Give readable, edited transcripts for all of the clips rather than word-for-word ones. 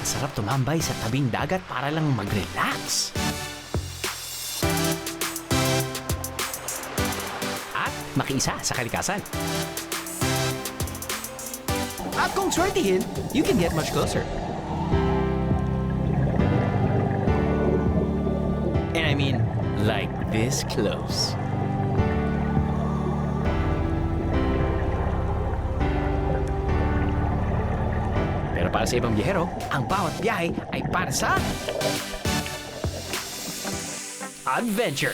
Masarap tumambay sa tabing dagat para lang mag-relax. At makiisa sa kalikasan. At kung swertihin, you can get much closer. And I mean, like this close. Pero para sa ibang biyahero, ang bawat biyahe ay para sa adventure.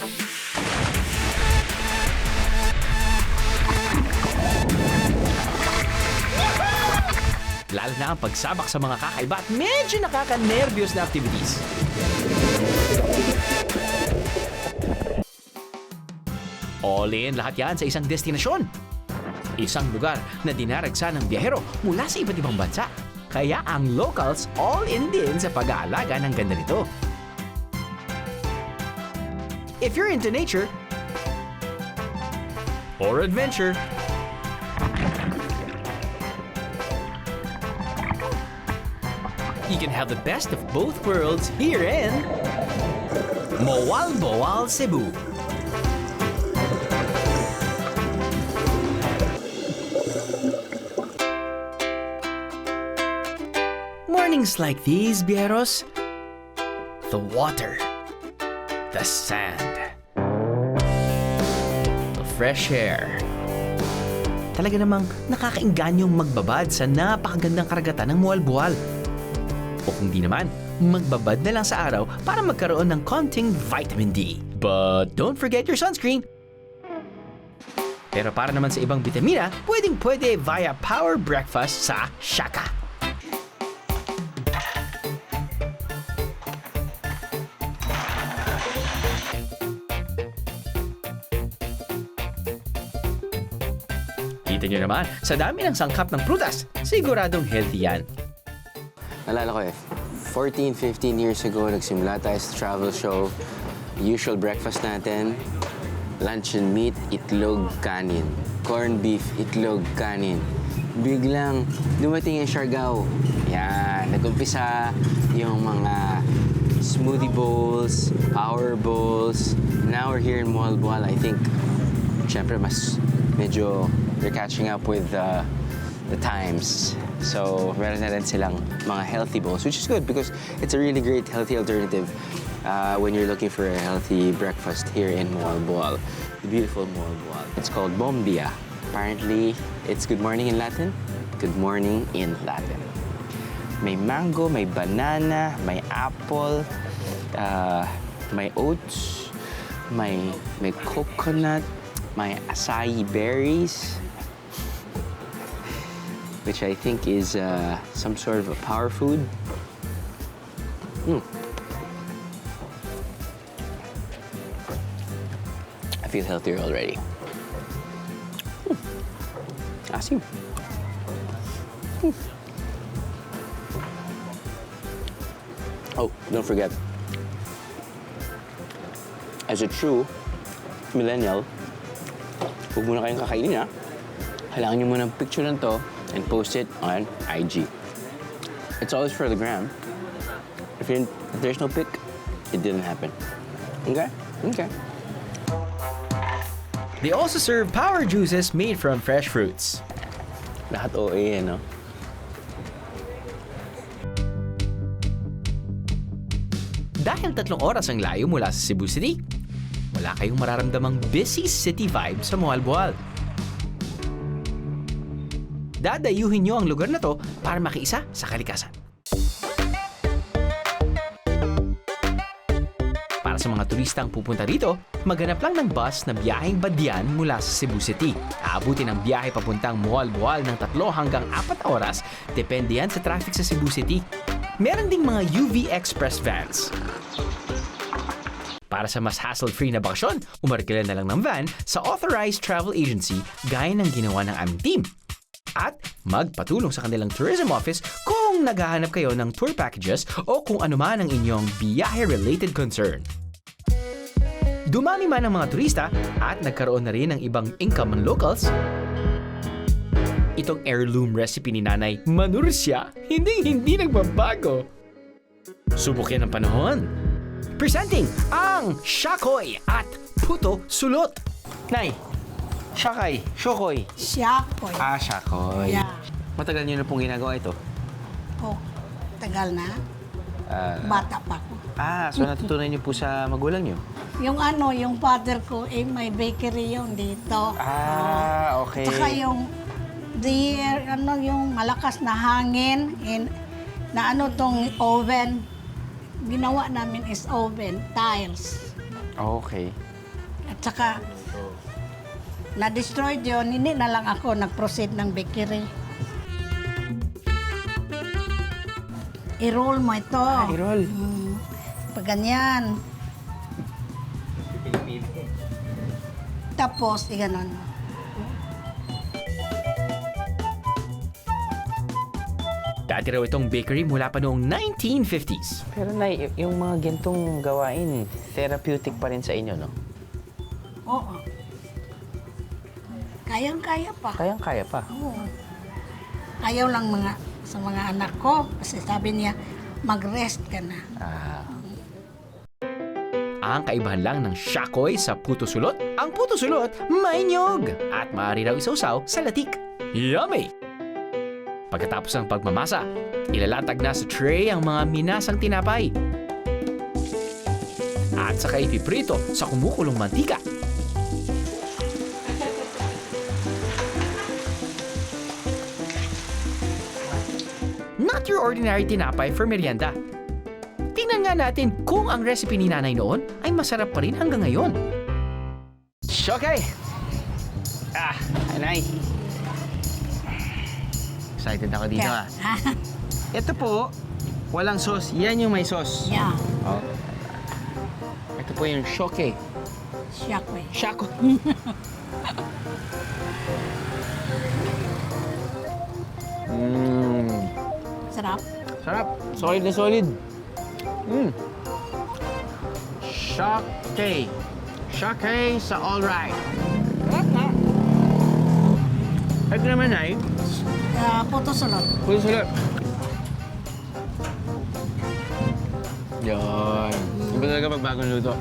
Lalo na ang pagsabak sa mga kakaiba at medyo nakaka-nervyos na activities. All in lahat yan sa isang destinasyon. Isang lugar na dinaragsa ng biyahero mula sa iba't ibang bansa. Kaya ang locals all in din sa pag-aalaga ng ganda nito. If you're into nature or adventure, you can have the best of both worlds here in Moal Boal, Cebu. Mornings like these, Bieros, the water, the sand, the fresh air. Talaga namang nakakaingganyong magbabad sa napakagandang karagatan ng Moal Boal. O kung di naman, magbabad na lang sa araw para magkaroon ng konting vitamin D. But don't forget your sunscreen! Pero para naman sa ibang bitamina, pwedeng-pwede via Power Breakfast sa Shaka. Kita nyo naman, sa dami ng sangkap ng prutas, siguradong healthy yan. Nalala ko 14, 15 years ago, nagsimula tayo sa travel show. Usual breakfast natin, luncheon meat, itlog, kanin. Corned beef, itlog, kanin. Biglang dumating yung siargao. Yan, nag-umpisa yung mga smoothie bowls, power bowls. Now we're here in Moal Boal. I think, syempre, mas medyo they're catching up with the times. So, meron na rin silang mga healthy bowls, which is good because it's a really great healthy alternative when you're looking for a healthy breakfast here in Moal Boal. The beautiful Moal Boal. It's called Bombia. Apparently, it's good morning in Latin. Good morning in Latin. May mango, may banana, may apple, may oats, may coconut, may acai berries, which I think is some sort of a power food. I feel healthier already. Asim. Oh, don't forget. As a true millennial, huwag muna kayong kakainin, ha? Kailangan nyo muna ng picture ng to and post it on IG. It's always for the gram. If there's no pic, it didn't happen. Okay? Okay. They also serve power juices made from fresh fruits. Lahat OA, no? Dahil 3 oras ang layo mula sa Cebu City, wala kayong mararamdamang busy city vibe sa Moal Boal. Dadayuhin nyo ang lugar na to para makiisa sa kalikasan. Para sa mga turistang pupunta rito, maghanap lang ng bus na biyaheng Badyan mula sa Cebu City. Aabutin ang biyahe papuntang Moal Boal ng 3 hanggang 4 oras, depende yan sa traffic sa Cebu City. Meron ding mga UV Express vans. Para sa mas hassle-free na bakasyon, umarkila na lang ng van sa authorized travel agency gaya ng ginawa ng aming team. At magpatulong sa kanilang tourism office kung naghahanap kayo ng tour packages o kung ano man ang inyong biyahe-related concern. Dumami man ang mga turista at nagkaroon na rin ng ibang income ng locals, itong heirloom recipe ni Nanay Manursia hindi nagbabago. Subok yan ng panahon. Presenting ang Shakoy at Puto Sulot. Nay, Shakay, Shokoy. Shakoy. Shakoy. Yeah. Matagal niyo na pong ginagawa ito? Oh, tagal na. Bata pa ko. So natutunan niyo po sa magulang niyo? Yung yung father ko, may bakery yun dito. Okay. Tsaka yung yung malakas na hangin, na tong oven, ginawa namin is oven, tiles. Okay. At saka, na-destroyed yun, hindi na lang ako nag-proceed ng bakery. I-roll mo ito. I-roll. Pag ganyan. Tapos, iganon. Dati raw itong bakery mula pa noong 1950s. Pero Nay, yung mga gintong gawain, therapeutic pa rin sa inyo, no? Oo. Kayang-kaya pa. Kayang-kaya pa. Oo. Ayaw lang sa mga anak ko. Kasi sabi niya, mag-rest ka na. Ang kaibahan lang ng Shakoy sa Puto Sulot, ang Puto Sulot may nyog at maaari raw isawsaw sa latik. Yummy! Pagkatapos ng pagmamasa, ilalatag na sa tray ang mga minasang tinapay. At saka ipiprito sa kumukulong mantika. Not your ordinary tinapay for merienda. Tingnan nga natin kung ang recipe ni nanay noon ay masarap pa rin hanggang ngayon. Okay. Nanay. Excited ako dito Ito po, walang sauce. Yan yung may sauce. Yeah. Ito po yung shoke. Shakoy. Shako. Sarap. Sarap. Solid na solid. Shoke. Shoke sa alright. Sarap na. Ito naman ay, Puto sulot. puto sulit. Yan. Iba talaga pag bagong luto.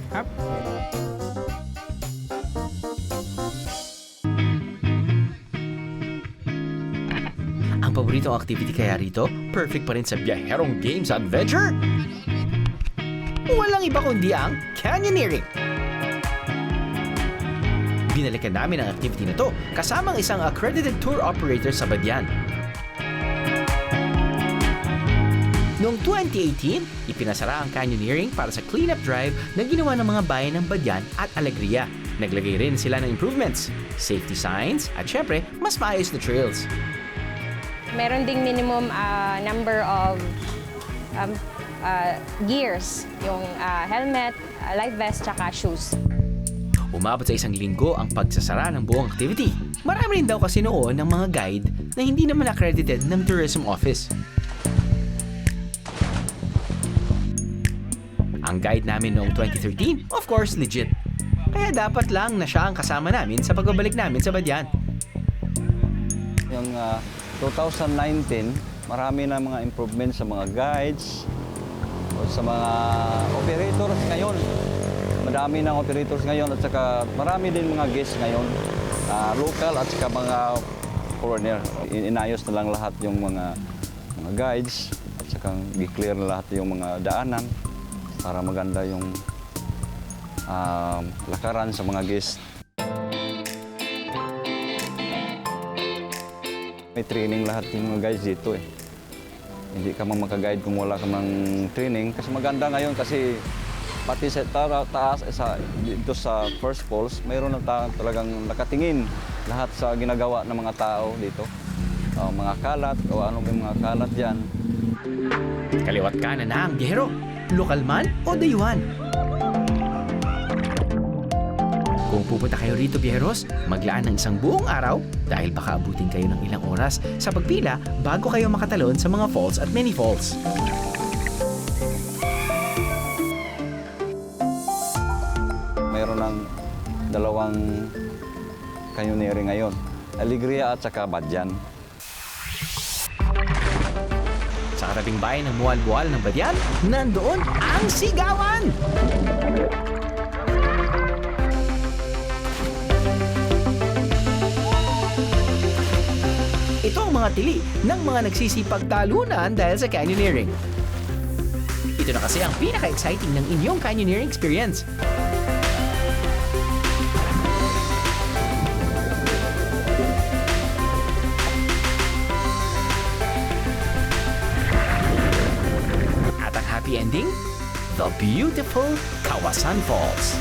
Hap. Ang paboritong activity kaya rito, perfect pa rin sa biyaherong games adventure? Walang iba kundi ang canyoneering. Binalikan namin ang activity na to kasamang isang accredited tour operator sa Badian. Noong 2018, ipinasara ang canyoneering para sa cleanup drive na ginawa ng mga bayan ng Badian at Alegria. Naglagay rin sila ng improvements, safety signs, at syempre, mas maayos na trails. Meron ding minimum number of gears, yung helmet, life vest, tsaka shoes. Umabot sa 1 linggo ang pagsasara ng buong activity. Marami rin daw kasi noon ng mga guide na hindi naman accredited ng tourism office. Ang guide namin noong 2013, of course, legit. Kaya dapat lang na siya ang kasama namin sa pagbabalik namin sa Badian. Yung 2019, marami na mga improvements sa mga guides o sa mga operators ngayon. Madami ng operators ngayon at saka marami din mga guests ngayon, local at saka mga foreigner. Inayos na lang lahat yung mga guides at saka i-clear na lahat yung mga daanan para maganda yung lakaran sa mga guests. May training lahat yung mga guides dito eh. Hindi ka man maka-guide kung wala ka mang training. Kasi maganda ngayon kasi pati sa taas, dito sa First Falls, mayroon na talagang nakatingin lahat sa ginagawa ng mga tao dito. Mga kalat o ano ba yung mga kalat dyan. Kaliwat kanan na ang biyahero, lokal man o dayuhan. Kung pupunta kayo rito, biyeros, maglaan ng isang buong araw dahil baka abutin kayo ng ilang oras sa pagpila bago kayo makatalon sa mga falls at mini falls. mayroon ng dalawang canyoneering ngayon. Alegria at saka Badyan. Sa katabing bayan ng Mualboal ng Badyan, nandoon ang Sigawan! Ito ang mga tili ng mga nagsisipagtalunan dahil sa canyoneering. Ito na kasi ang pinaka-exciting ng inyong canyoneering experience. At ang happy ending, the beautiful Kawasan Falls.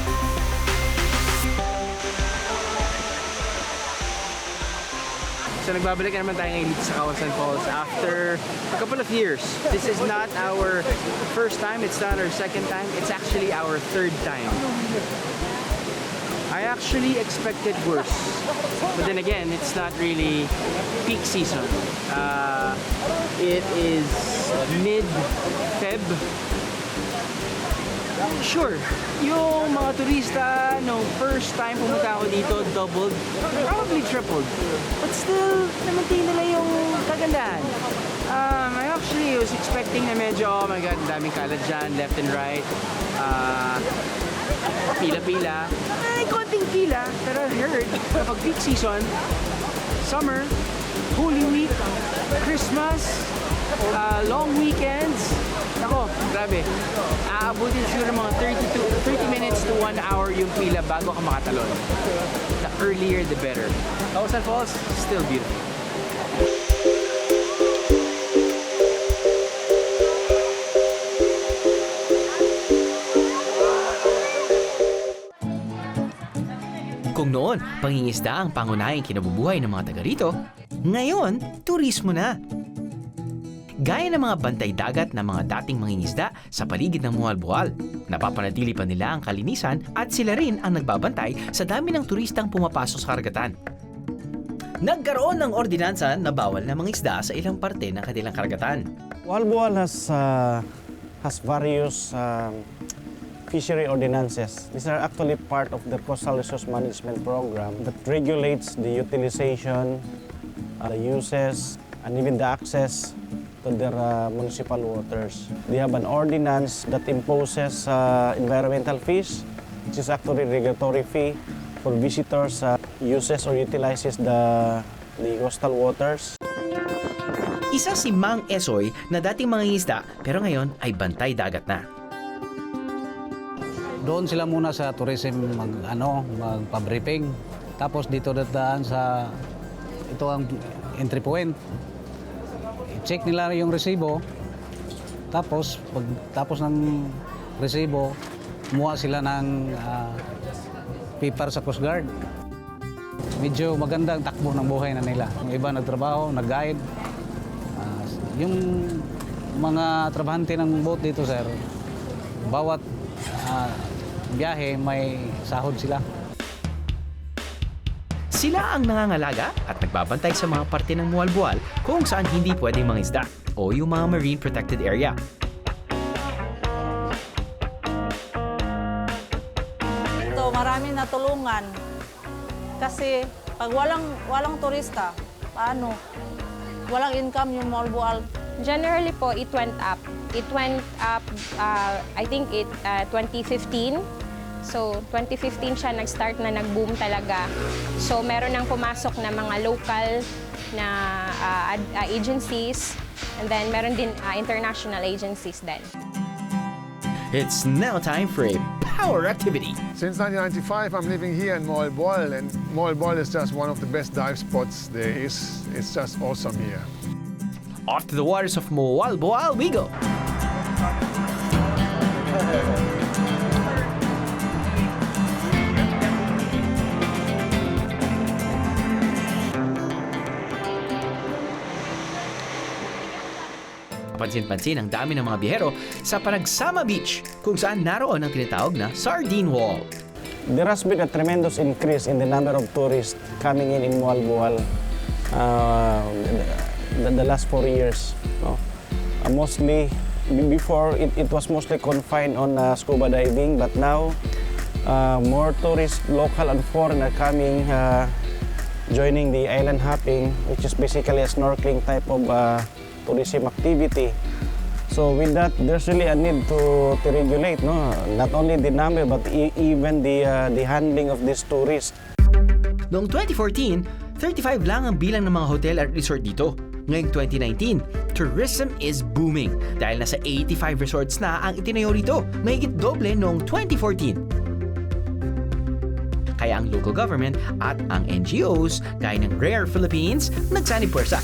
So nagbabalik na naman tayo ngayon dito sa Kawasan Falls after a couple of years. This is not our first time, it's not our second time, it's actually our third time. I actually expected worse, but then again, it's not really peak season. It is mid-Feb. Sure, yung mga turista, no, first time pumunta ako dito, doubled, probably tripled. But still, na-maintain nila yung kagandahan. I actually was expecting na medyo, oh my God, ang daming kalat dyan, left and right. Pila-pila. Ay, konting pila. Pero I heard, kapag peak season, summer, Holy Week, Christmas, long weekends, ako, grabe. Aabutin siguro mga 30 minutes to 1 hour yung pila bago ka makatalon. The earlier, the better. Kawasan Falls, still beautiful. Kung noon, pangingisda ang pangunahing kinabubuhay ng mga taga rito, ngayon, turismo na. Gaya ng mga bantay dagat ng mga dating mangingisda sa paligid ng Mualboal, napapanatili pa nila ang kalinisan at sila rin ang nagbabantay sa dami ng turistang pumapasok sa karagatan. Nagkaroon ng ordinansa na bawal na mangisda sa ilang parte ng kanilang karagatan. Mualboal has various fishery ordinances. These are actually part of the Coastal Resource Management Program that regulates the utilization, the uses, and even the access to their municipal waters. They have an ordinance that imposes environmental fees, which is actually a regulatory fee for visitors uses or utilizes the coastal waters. Isa si Mang Esoy na dating mangingisda pero ngayon ay bantay dagat na. Doon sila muna sa tourism magpa-briefing. Tapos dito dadaan sa ito ang entry point. I-check nila yung resibo. Tapos pagtapos ng resibo, kumuha sila ng paper sa Coast Guard. Medyo maganda ang takbo ng buhay na nila. Yung iba nagtrabaho, nag-guide. Yung mga trabahante ng boat dito, sir, bawat biyahe may sahod sila. Sila ang nangangalaga at nagbabantay sa mga parte ng Mualboal kung saan hindi pwedeng mangisda o yung mga marine protected area. Ito, marami natulungan. Kasi pag walang turista, paano? Walang income yung Mualboal. Generally po, it went up. It went up, I think, 2015. So, 2015 siya nag-start na nag-boom talaga. So, meron nang pumasok na mga local na agencies. And then, meron din international agencies din. It's now time for a power activity. Since 1995, I'm living here in Mualboal, and Mualboal is just one of the best dive spots there is. It's just awesome here. Off to the waters of Mualboal we go! Pansin-pansin ang dami ng mga biyahero sa Panagsama Beach kung saan naroon ang tinatawag na Sardine Wall. There has been a tremendous increase in the number of tourists coming in Mualboal the last 4 years. No? Mostly, before it was mostly confined on scuba diving, but now More tourists, local and foreign, are coming, joining the island hopping, which is basically a snorkeling type of tourism activity. So with that, there's really a need to regulate, no? Not only the number, but even the handling of these tourists. Noong 2014, 35 lang ang bilang ng mga hotel at resort dito. Ngayong 2019, tourism is booming dahil nasa 85 resorts na ang itinayo rito, mahigit doble noong 2014. Kaya ang local government at ang NGOs gaya ng Rare Philippines nagsanib puwersa.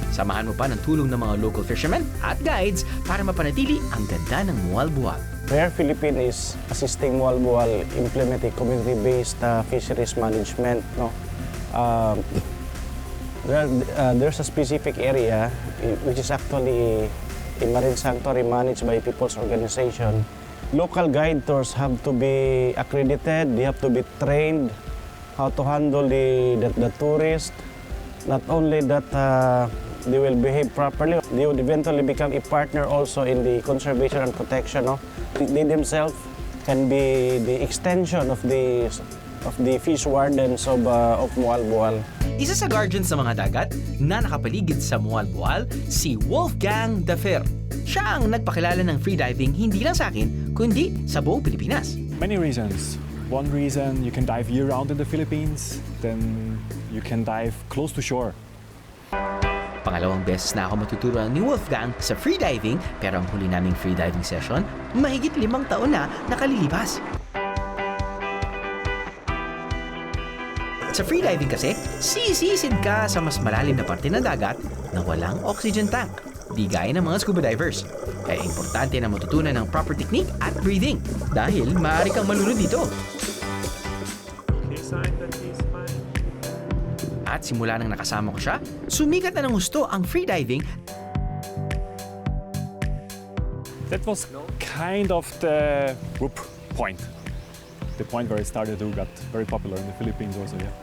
Samahan mo pa ng tulong ng mga local fishermen at guides para mapanatili ang ganda ng Mualbual. Rare Philippines is assisting Mualbual implementing community-based fisheries management. No? There's a specific area which is actually a marine sanctuary managed by people's organization. Local guide tours have to be accredited, they have to be trained how to handle the tourists. Not only that they will behave properly, they would eventually become a partner also in the conservation and protection. No? They themselves can be the extension of the fish wardens of Mualbual. Isa sa guardians ng mga dagat na nakapaligid sa Mualbual, si Wolfgang Dafer. Siya ang nagpakilala ng freediving hindi lang sa akin, kundi sa buong Pilipinas. Many reasons. One reason, you can dive year-round in the Philippines, then you can dive close to shore. Pangalawang beses na ako matuturuan ni Wolfgang sa freediving, pero ang huli naming freediving session, mahigit 5 taon na nakalilipas. Sa freediving kasi, sisisid ka sa mas malalim na parte ng dagat na walang oxygen tank. Di gaya ng mga scuba divers. Kaya importante na matutunan ng proper technique at breathing dahil maaari kang malunod dito. At simula nang nakasama ko siya, sumikat na ng gusto ang freediving. That was kind of the whoop point. The point where it started to get very popular in the Philippines also, yeah.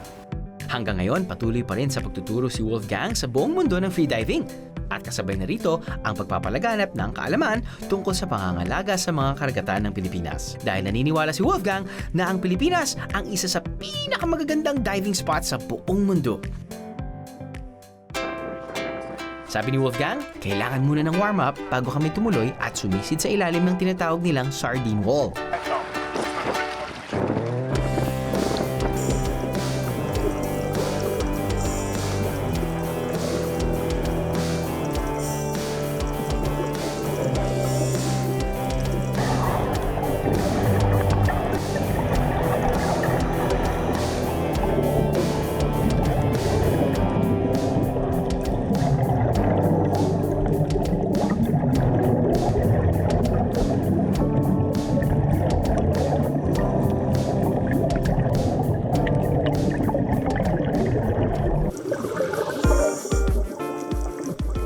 Hanggang ngayon, patuloy pa rin sa pagtuturo si Wolfgang sa buong mundo ng freediving. At kasabay na rito ang pagpapalaganap ng kaalaman tungkol sa pangangalaga sa mga karagatan ng Pilipinas. Dahil naniniwala si Wolfgang na ang Pilipinas ang isa sa pinakamagagandang diving spot sa buong mundo. Sabi ni Wolfgang, kailangan muna ng warm-up bago kami tumuloy at sumisid sa ilalim ng tinatawag nilang sardine wall.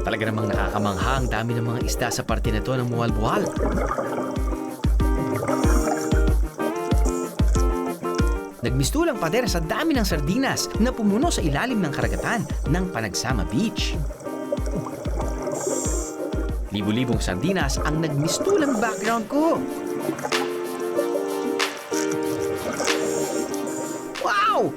Talaga namang nakakamangha ang dami ng mga isda sa parte na to ng Mualbual. Nagmistulang pader sa dami ng sardinas na pumuno sa ilalim ng karagatan ng Panagsama Beach. Libo-libong sardinas ang nagmistulang background ko. Wow!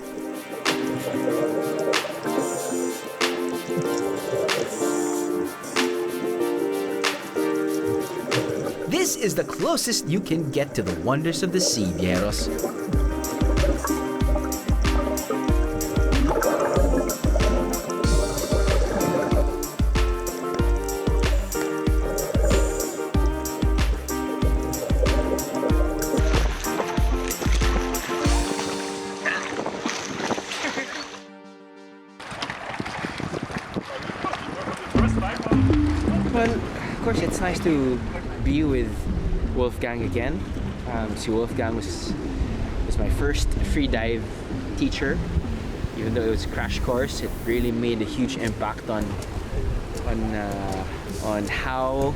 This is the closest you can get to the wonders of the sea, Vieros. Well, of course, it's nice to be with Wolfgang again. Si Wolfgang was my first free dive teacher. Even though it was a crash course, it really made a huge impact on how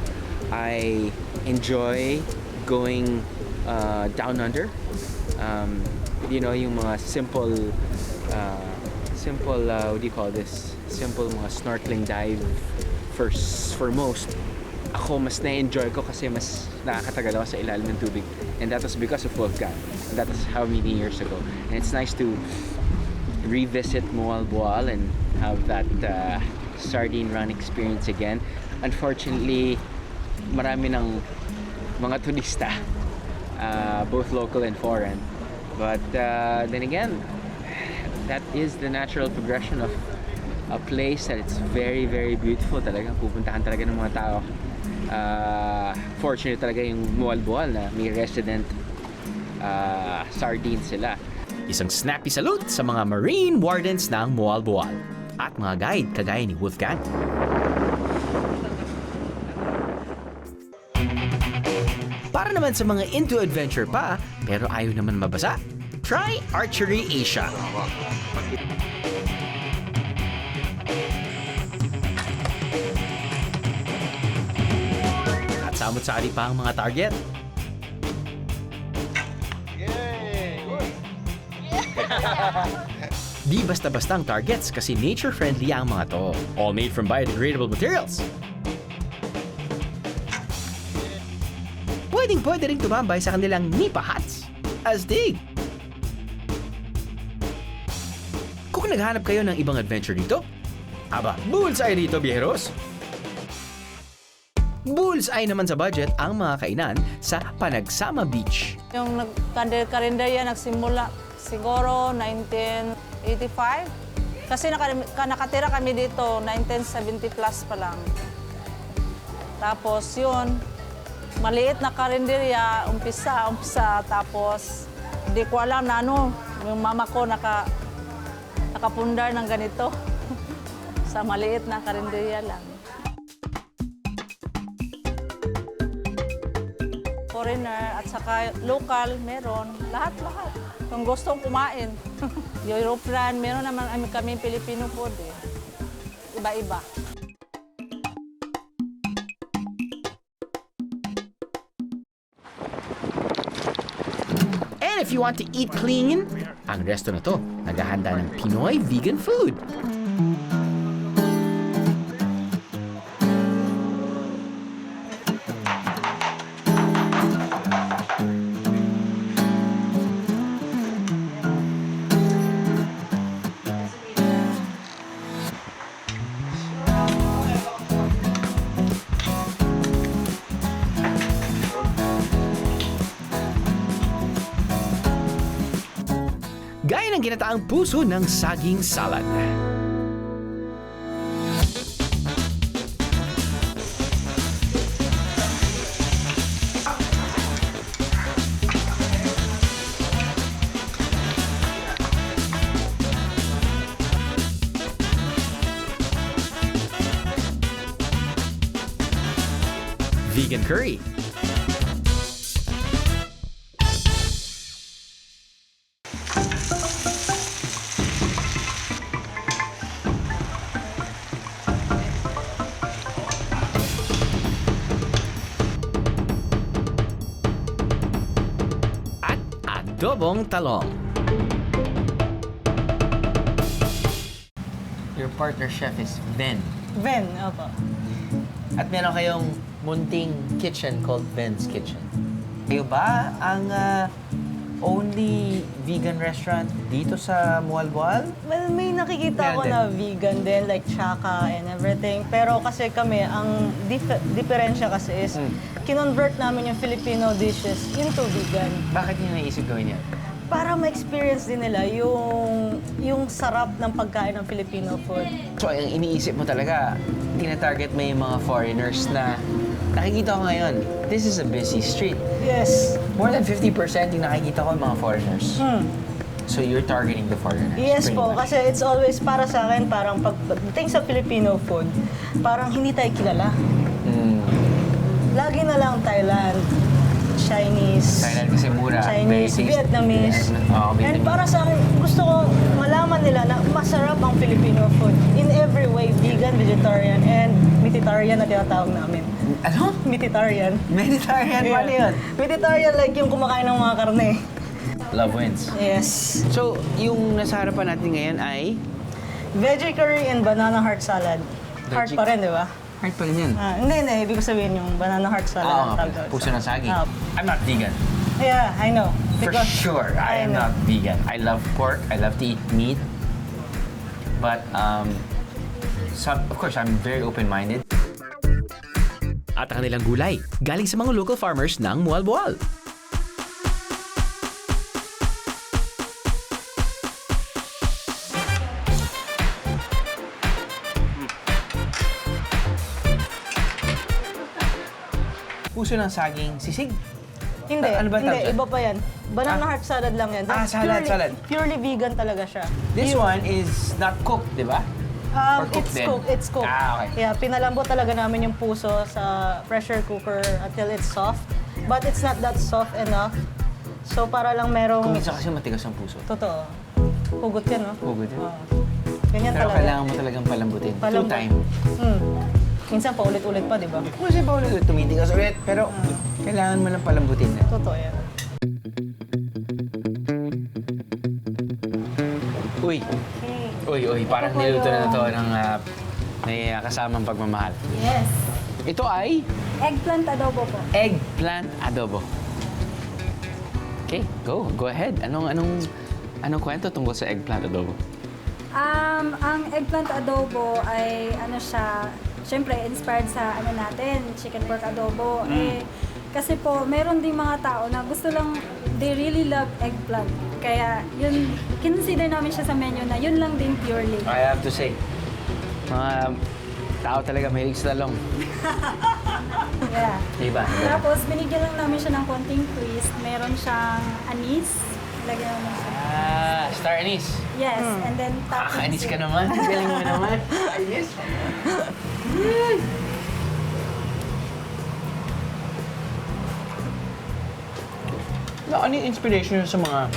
I enjoy going down under. You know, yung mga simple what do you call this? Simple mga snorkeling dive for most. ako mas na-enjoy ko kasi mas nakakatagal ako sa ilalim ng tubig. And that was because of Wolfgang. And that was how many years ago. And it's nice to revisit Moal Boal and have that sardine run experience again. Unfortunately, marami ng mga turista, both local and foreign. But then again, that is the natural progression of a place that it's very, very beautiful. Talagang pupuntahan talaga ng mga tao. Fortunate talaga yung Moal Boal na may resident sardines sila. Isang snappy salute sa mga marine wardens ng Moal Boal at mga guide kagaya ni Wolfgang. Para naman sa mga into adventure pa, pero ayaw naman mabasa, try Archery Asia. At samot-sari pa ang mga target. Di basta-basta ang targets kasi nature-friendly ang mga to. All made from biodegradable materials. Pwedeng-pwede rin tumambay sa kanilang nipa huts. Astig! Kung naghanap kayo ng ibang adventure dito, aba, bullseye dito, bieros! Bullseye naman sa budget ang mga kainan sa Panagsama Beach. Yung karinderya nagsimula siguro 1985. Kasi nakatira kami dito 1970 plus pa lang. Tapos yun, maliit na karinderya, umpisa. Tapos hindi ko alam na yung mama ko nakapundar ng ganito. Sa maliit na karinderya lang. Foreigner at saka local, meron. Lahat-lahat. Kung gustong kumain. European, meron naman kami Filipino food eh. Iba-iba. And if you want to eat clean, ang resto na to, naghahanda ng Pinoy vegan food. Gaya ng ginataang puso ng saging salad. Vegan curry. Adobong talong. Your partner chef is Ven. Ven, opo. At meron kayong munting kitchen called Ven's Kitchen. Kayo ba ang only vegan restaurant dito sa Moal Boal? Well, may nakikita ko na vegan din, like chaka and everything. Pero kasi kami, ang diferensya kasi is, kinonvert namin yung Filipino dishes into vegan. Bakit niyo naisip gawin yan? Para ma-experience din nila yung sarap ng pagkain ng Filipino food. So, ang iniisip mo talaga, tina-target mo yung mga foreigners na nakikita ko ngayon, this is a busy street. Yes. More than 50% yung nakikita ko yung mga foreigners. So you're targeting the foreigners? Yes po, kasi it's always para sa akin, parang pagdating sa Filipino food, parang hindi tayo kilala. Lagi na lang Thailand, Chinese, Thailand kasi mura. Chinese, Vietnamese. And para sa akin, gusto ko malaman nila na masarap ang Filipino food. In every way, vegan, vegetarian, and meatitarian na tinatawag namin. Ano? Meatitarian. Meatitarian? Yeah. Paano yun? Meatitarian, like yung kumakain ng mga karne. Love wins. Yes. So, yung nasa harapan natin ngayon ay? Veggie curry and banana heart salad. Heart pa rin, di ba? Heart pala yan. Hindi. Ibig ko sabihin yung banana heart salad. Oo ang nga tawag pala. doon. Puso ng saging. I'm not vegan. Yeah, I know. For sure, I am not vegan. I love pork. I love to eat meat. But, of course, I'm very open-minded. At ang kanilang gulay, galing sa mga local farmers ng Mualboal. Puso ng saging, sisig. Hindi, Ano ba tawag hindi. dyan? Iba pa yan. Banana heart salad lang yan. That's salad. Purely vegan talaga siya. This one is not cooked, di ba? Or cooked din? It's cooked. Okay. Yeah, pinalambot talaga namin yung puso sa pressure cooker until it's soft. But it's not that soft enough. So para lang merong... Kung minsan kasi matigas ang puso. Totoo. Hugot yan, no? Hugot yan. Ganyan Pero talaga. kailangan mo talagang palambutin. Palambot. 2 time. Minsan paulit-ulit pa, di ba? Kasi pa ulit, tumitigas ulit. Pero kailangan mo lang palambutin. Totoo yan. Uy, parang niluto na to ng may kasamang pagmamahal. Yes. Ito ay Eggplant adobo po. eggplant adobo. Okay, go ahead. Anong kwento tungkol sa eggplant adobo? Ang eggplant adobo ay syempre inspired sa natin, chicken pork adobo. Kasi po, meron ding mga tao na gusto lang, they really love eggplant. Kaya yun, consider namin siya sa menu na yun lang din purely. I have to say, mga tao talaga mahilig sa talong. Yeah. Diba? Tapos, binigyan lang namin siya ng konting twist. Meron siyang anise. Lagyan namin siya. Star anise. Yes, and then toppings. Anis ka naman. Galing mo naman. Anise. Ano yung inspiration sa mga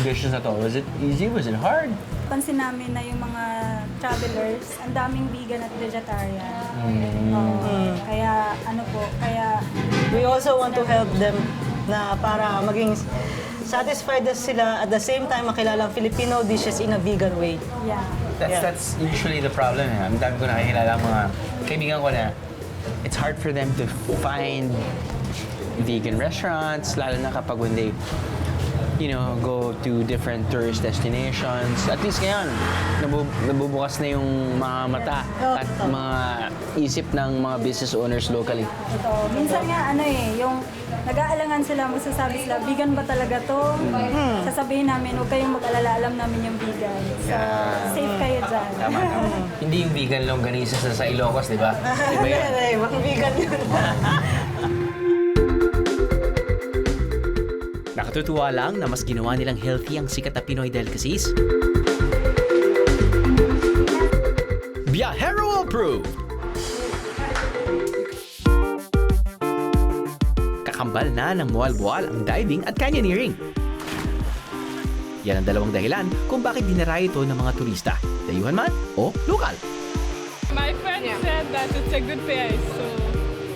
dishes na to? Was it easy? Was it hard? Pansin namin na yung mga travelers, ang daming vegan at vegetarian. Kaya We also want to help them na para maging satisfied sila at the same time makilala ang Filipino dishes in a vegan way. yeah. That's usually the problem. Ang dami ko nakikilala mga kaibigan ko na it's hard for them to find vegan restaurants, lalo na kapag when they go to different tourist destinations. At least ngayon, nabubukas na yung mga mata at mga isip ng mga business owners locally. Ito, minsan nga yung nag-aalangan sila, magsasabi sila, vegan ba talaga to? Sasabihin namin, huwag kayong mag-alala, alam namin yung vegan. So, safe kayo dyan. Tama. Hindi yung vegan longganisa sa Ilocos, di ba? Iba yun. Mga vegan yun. Nakatutuwa lang na mas ginawa nilang healthy ang sikat na Pinoy delicacies. Viajero approved! Kakambal na ng Mualboal ang diving at canyoneering. Yan ang dalawang dahilan kung bakit dinarayo ito ng mga turista, dayuhan man o lokal. My friend said that it's a good place, so...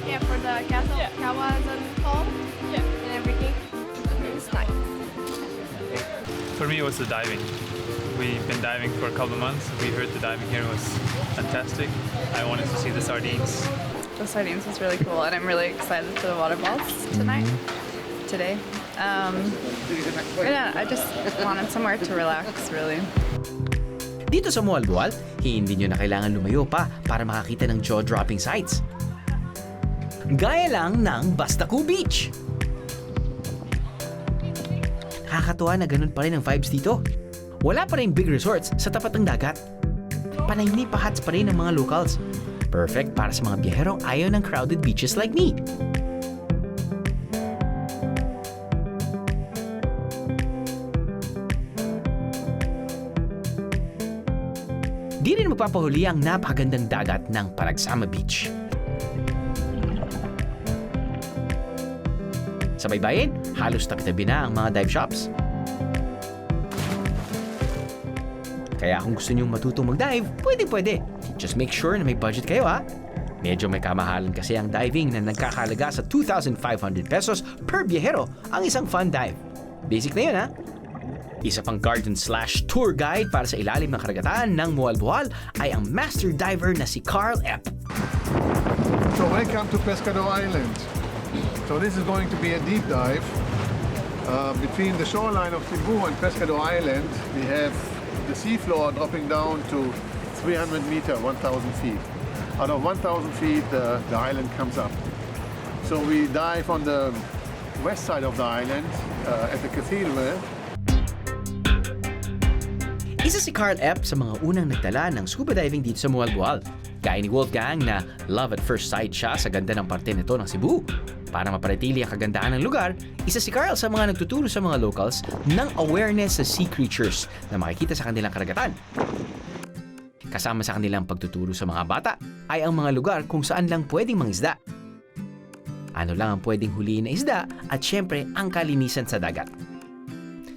Yeah, for the castle, Kawas and fall, and everything. It's nice. For me, it was the diving. We've been diving for a couple of months. We heard the diving here was fantastic. I wanted to see the sardines. The sardines was really cool, and I'm really excited for the water balls today. Yeah, I just wanted somewhere to relax, really. Dito sa Mualboal, hindi nyo na kailangan lumayo pa para makakita ng jaw-dropping sights. Gaya lang ng Bastaku Beach. Nakakatuwa na ganun pa rin ang vibes dito. Wala pa rin big resorts sa tapat ng dagat. Panay pa hats pa rin ng mga locals. Perfect para sa mga biyaherong ayaw ng crowded beaches like me. Di rin magpapahuli ang napakagandang dagat ng Paragsama Beach. Sa baybayin, halos tabi-tabi na ang mga dive shops. Kaya kung gusto niyong matutong mag-dive, pwede. Just make sure na may budget kayo ha. Medyo may kamahalan kasi ang diving na nagkakalaga sa 2,500 pesos per biyahero ang isang fun dive. Basic na yun ha. Isa pang guardian/tour guide para sa ilalim ng karagatan ng Mualboal ay ang master diver na si Carl Epp. So welcome to Pescador Island. So this is going to be a deep dive. Between the shoreline of Cebu and Pescador Island, we have the seafloor dropping down to 300 meters, 1,000 feet. Out of 1,000 feet, the island comes up. So we dive on the west side of the island at the cathedral. Isa si Carl Epp sa mga unang nagtala ng scuba diving dito sa Mualboal. Gaya ni Wolfgang na love at first sight siya sa ganda ng parte nito ng Cebu. Para maparatili ang kagandahan ng lugar, isa si Carl sa mga nagtuturo sa mga locals ng awareness sa sea creatures na makikita sa kanilang karagatan. Kasama sa kanilang pagtuturo sa mga bata ay ang mga lugar kung saan lang pwedeng mangisda. Ano lang ang pwedeng huliin na isda at syempre ang kalinisan sa dagat.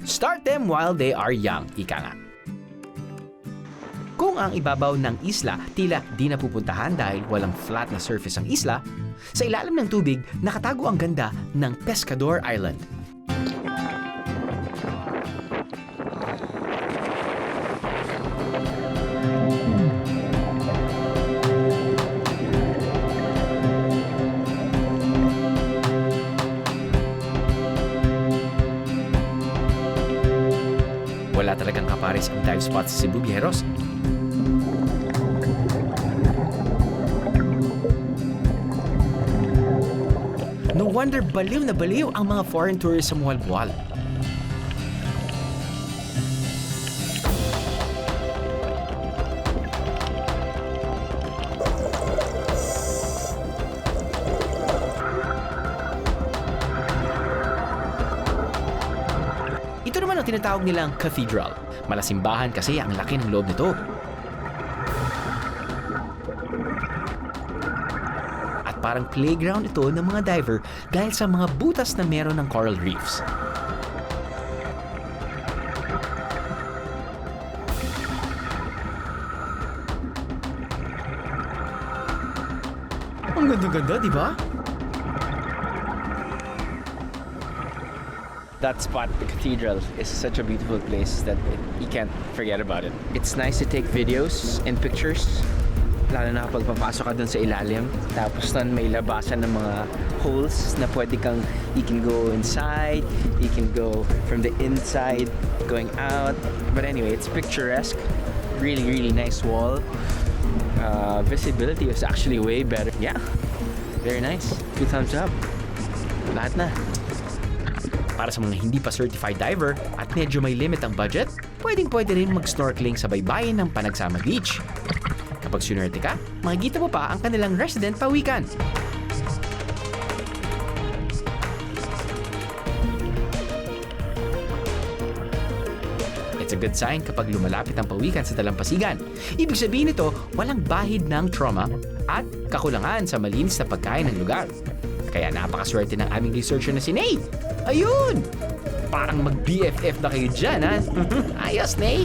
Start them while they are young, ika nga. Kung ang ibabaw ng isla tila di napupuntahan dahil walang flat na surface ang isla, sa ilalim ng tubig nakatago ang ganda ng Pescador Island. Wala talagang kapares ang dive spot sa Cebu, Bieros. No wonder baliw na baliw ang mga foreign tourists sa Mualboal. Ito naman ang tinatawag nilang cathedral. Malasimbahan kasi ang laki ng loob nito. Parang playground ito ng mga diver dahil sa mga butas na meron ng coral reefs. Ang ganda-ganda, di ba? That spot, the cathedral, is such a beautiful place that you can't forget about it. It's nice to take videos and pictures. Lalo na kapag papasok ka dun sa ilalim. Tapos nun may labasan ng mga holes na pwede kang, you can go inside, you can go from the inside, going out. But anyway, it's picturesque. Really, really nice wall. Visibility is actually way better. Yeah, very nice. 2 thumbs up. Lahat na. Para sa mga hindi pa certified diver at medyo may limit ang budget, pwedeng-pwede rin mag-snorkeling sa baybayin ng Panagsama Beach. Kapag sunerte ka, makikita mo pa ang kanilang resident pawikan. It's a good sign kapag lumalapit ang pawikan sa dalampasigan. Ibig sabihin nito, walang bahid ng trauma at kakulangan sa malinis na pagkain ng lugar. Kaya napakaswerte ng aming researcher na si Ney. Ayun! Parang mag-BFF na kayo dyan, ha? Ayos, Ney!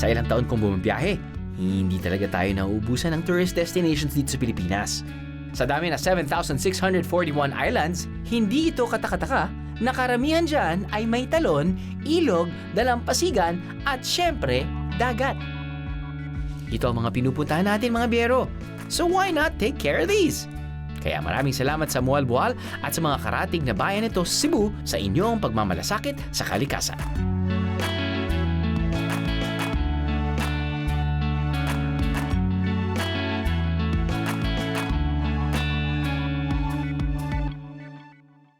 Sa ilang taon kong bumabiyahe, hindi talaga tayo nauubusan ng tourist destinations dito sa Pilipinas. Sa dami na 7,641 islands, hindi ito katakataka na karamihan dyan ay may talon, ilog, dalampasigan at syempre, dagat. Ito ang mga pinupuntahan natin mga biyero. So why not take care of these? Kaya maraming salamat sa Mualboal at sa mga karating na bayan nito sa Cebu sa inyong pagmamalasakit sa kalikasan.